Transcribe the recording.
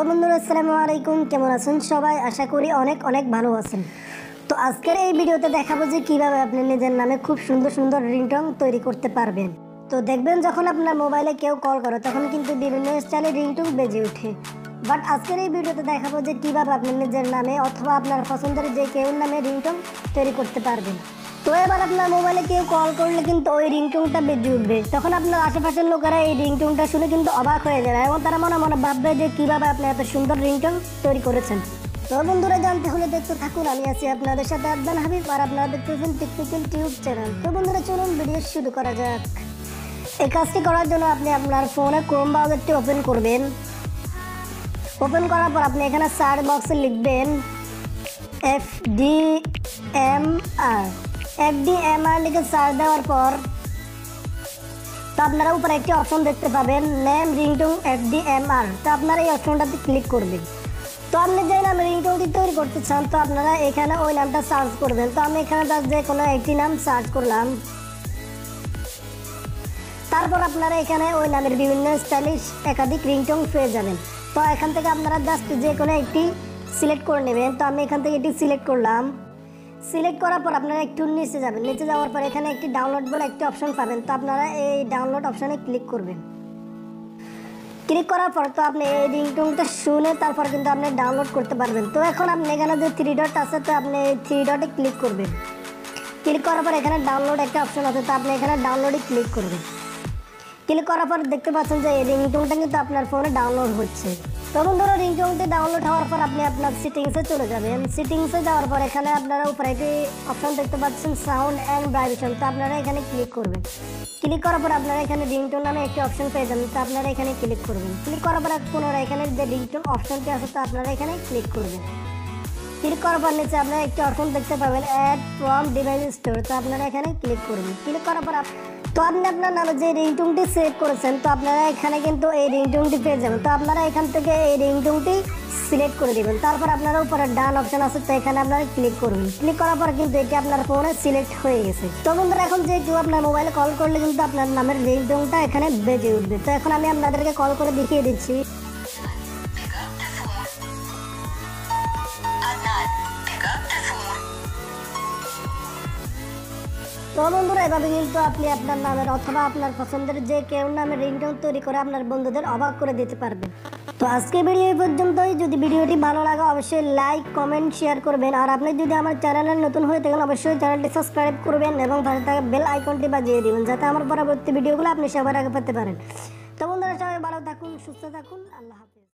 বন্ধুরা আসসালামু আলাইকুম, কেমন আছেন সবাই? আশা করি অনেক অনেক ভালো আছেন। তো আজকের এই ভিডিওতে দেখাবো যে কিভাবে আপনি নিজের নামে খুব সুন্দর সুন্দর রিংটোন তৈরি করতে পারবেন। তো দেখবেন যখন আপনার মোবাইলে কেউ কল করে তখন কিন্তু বিভিন্ন স্টাইলে রিংটোন বেজে ওঠে। বাট আজকের এই ভিডিওতে দেখাবো যে কিভাবে আপনি নিজের নামে অথবা আপনার পছন্দের যে কেউ নামে রিংটোন তৈরি করতে পারবেন। তো এবার আপনার মোবাইলে কেউ কল করলে কিন্তু ওই রিংটোনটা বেজে উঠবে। তখন আপনার আশেপাশের লোকেরা এই রিংটোনটা শুনে কিন্তু অবাক হয়ে যাবে এবং তারা মনে মনে ভাববে যে কিভাবে আপনি এত সুন্দর রিংটোন তৈরি করেছেন। তো বন্ধুরা, জানতে হলে দেখতে থাকুন। আমি আছি আপনাদের সাথে আদনান হাবিব, আর আপনারা দেখতেছেন টেকনিক্যাল টিউব চ্যানেল। তো বন্ধুরা, চলুন ভিডিও শুরু করা যাক। এই কাজটি করার জন্য আপনি আপনার ফোনে ক্রোম ব্রাউজারটি ওপেন করবেন। ওপেন করার পর আপনি এখানে সার্চ বক্সে লিখবেন FDMR লিখে সার্চ দেওয়ার পর তো আপনারা উপরে একটি অপশন দেখতে পাবেন, নেম রিংটোন FDMR। তো আপনারা এই অপশনটাতে ক্লিক করবেন। তো আপনি যে নামে রিংটোনটি তৈরি করতে চান তো আপনারা এখানে ওই নামটা সার্চ করবেন। তো আমি এখানে যে কোনো একটি নাম সার্চ করলাম। তারপর আপনারা এখানে ওই নামের বিভিন্ন স্টাইলিশ একাধিক রিংটোন পেয়ে যাবেন। তো এখান থেকে আপনারা জাস্ট যে কোনো একটি সিলেক্ট করে নেবেন। তো আমি এখান থেকে এটি সিলেক্ট করলাম। সিলেক্ট করার পর আপনারা একটু নিচে যাবেন। নিচে যাওয়ার পর এখানে একটি ডাউনলোড বলে একটি অপশন পাবেন। তো আপনারা এই ডাউনলোড অপশনে ক্লিক করবেন। ক্লিক করার পর তো আপনি এই রিংটোনটা শুনে তারপর কিন্তু আপনি ডাউনলোড করতে পারবেন। তো এখন আপনি এখানে যে 3 ডট আছে তো আপনি এই 3 ডটে ক্লিক করবেন। ক্লিক করার পর এখানে ডাউনলোড একটা অপশন আছে, তো আপনি এখানে ডাউনলোডে ক্লিক করবেন। ক্লিক করার পর দেখতে পাচ্ছেন যে এই রিংটোনটা কিন্তু আপনার ফোনে ডাউনলোড হচ্ছে। তো বন্ধুরা, রিংটোনটি ডাউনলোড হওয়ার পর আপনি আপনার সেটিংসে চলে যাবেন। সেটিংসে যাওয়ার পর এখানে আপনারা উপরে একটি অপশন দেখতে পাচ্ছেন সাউন্ড অ্যান্ড ভাইব্রেশন। তো আপনারা এখানে ক্লিক করবেন। ক্লিক করার পর আপনারা এখানে রিংটোন নামে একটি অপশন পেয়ে যাবেন। তো আপনারা এখানে ক্লিক করবেন। ক্লিক করার পর পুনরায় এখানে যে রিংটোন অপশনটি আছে তো আপনারা এখানে ক্লিক করবেন। ক্লিক করার পর নিচে আপনারা একটি অপশন দেখতে পাবেন অ্যাড ফ্রম ডিভাইস স্টোর। তো আপনারা এখানে ক্লিক করবেন। ক্লিক করার পর তো আপনি আপনার নামে যে রিংটোনটি সেভ করেছেন তো আপনারা এখানে কিন্তু এই রিংটোনটি পেয়ে যাবেন। তো আপনারা এখান থেকে এই রিংটোনটি সিলেক্ট করে দেবেন। তারপর আপনারা উপরে ডান অপশন আছে তো এখানে আপনারা ক্লিক করবেন। ক্লিক করার পর কিন্তু এটি আপনার ফোনে সিলেক্ট হয়ে গেছে। তো বন্ধুরা, এখন যে কেউ আপনার মোবাইলে কল করলে কিন্তু আপনার নামের রিংটোনটা এখানে বেজে উঠবে। তো এখন আমি আপনাদেরকে কল করে দেখিয়ে দিচ্ছি। তো বন্ধুরা, এভাবে কিন্তু আপনি আপনার নামের অথবা আপনার পছন্দের যে কেউ নামের রিংটোন তৈরি করে আপনার বন্ধুদের অবাক করে দিতে পারবেন। তো আজকে ভিডিও এই পর্যন্তই। যদি ভিডিওটি ভালো লাগে অবশ্যই লাইক কমেন্ট শেয়ার করবেন। আর আপনি যদি আমার চ্যানেলে নতুন হয়ে থাকেন অবশ্যই চ্যানেলটি সাবস্ক্রাইব করবেন এবং পাশে থাকা বেল আইকনটি বাজিয়ে দিবেন যাতে আমার পরবর্তী ভিডিওগুলো আপনি সবার আগে পেতে পারেন। তো বন্ধুরা, সবাই ভালো থাকুন, সুস্থ থাকুন। আল্লাহ হাফেজ।